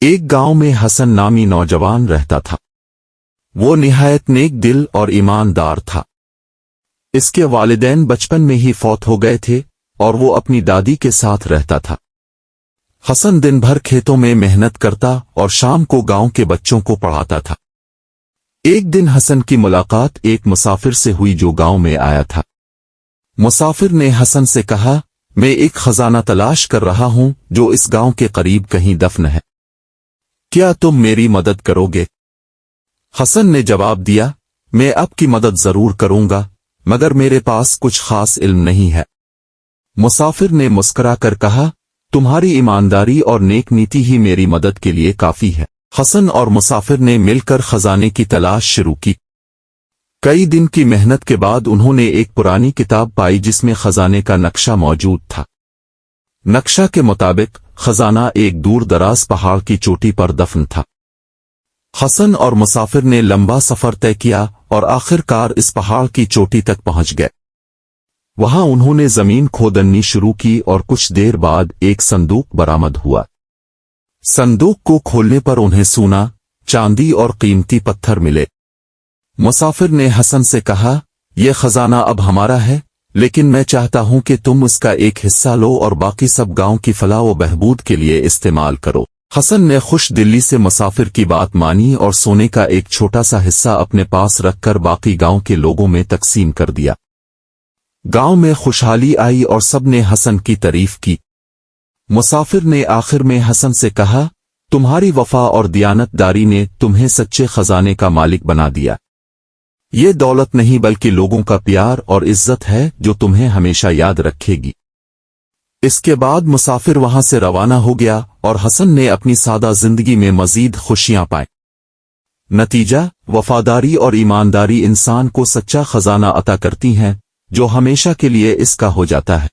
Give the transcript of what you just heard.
ایک گاؤں میں حسن نامی نوجوان رہتا تھا۔ وہ نہایت نیک دل اور ایماندار تھا۔ اس کے والدین بچپن میں ہی فوت ہو گئے تھے اور وہ اپنی دادی کے ساتھ رہتا تھا۔ حسن دن بھر کھیتوں میں محنت کرتا اور شام کو گاؤں کے بچوں کو پڑھاتا تھا۔ ایک دن حسن کی ملاقات ایک مسافر سے ہوئی جو گاؤں میں آیا تھا۔ مسافر نے حسن سے کہا، میں ایک خزانہ تلاش کر رہا ہوں جو اس گاؤں کے قریب کہیں دفن ہے، کیا تم میری مدد کرو گے؟ حسن نے جواب دیا، میں آپ کی مدد ضرور کروں گا، مگر میرے پاس کچھ خاص علم نہیں ہے۔ مسافر نے مسکرا کر کہا، تمہاری ایمانداری اور نیک نیتی ہی میری مدد کے لیے کافی ہے۔ حسن اور مسافر نے مل کر خزانے کی تلاش شروع کی۔ کئی دن کی محنت کے بعد انہوں نے ایک پرانی کتاب پائی جس میں خزانے کا نقشہ موجود تھا۔ نقشہ کے مطابق خزانہ ایک دور دراز پہاڑ کی چوٹی پر دفن تھا۔ حسن اور مسافر نے لمبا سفر طے کیا اور آخر کار اس پہاڑ کی چوٹی تک پہنچ گئے۔ وہاں انہوں نے زمین کھودنی شروع کی اور کچھ دیر بعد ایک صندوق برآمد ہوا۔ صندوق کو کھولنے پر انہیں سونا، چاندی اور قیمتی پتھر ملے۔ مسافر نے حسن سے کہا، یہ خزانہ اب ہمارا ہے، لیکن میں چاہتا ہوں کہ تم اس کا ایک حصہ لو اور باقی سب گاؤں کی فلاح و بہبود کے لیے استعمال کرو۔ حسن نے خوش دلی سے مسافر کی بات مانی اور سونے کا ایک چھوٹا سا حصہ اپنے پاس رکھ کر باقی گاؤں کے لوگوں میں تقسیم کر دیا۔ گاؤں میں خوشحالی آئی اور سب نے حسن کی تعریف کی۔ مسافر نے آخر میں حسن سے کہا، تمہاری وفا اور دیانت داری نے تمہیں سچے خزانے کا مالک بنا دیا۔ یہ دولت نہیں بلکہ لوگوں کا پیار اور عزت ہے جو تمہیں ہمیشہ یاد رکھے گی۔ اس کے بعد مسافر وہاں سے روانہ ہو گیا اور حسن نے اپنی سادہ زندگی میں مزید خوشیاں پائیں۔ نتیجہ، وفاداری اور ایمانداری انسان کو سچا خزانہ عطا کرتی ہیں جو ہمیشہ کے لیے اس کا ہو جاتا ہے۔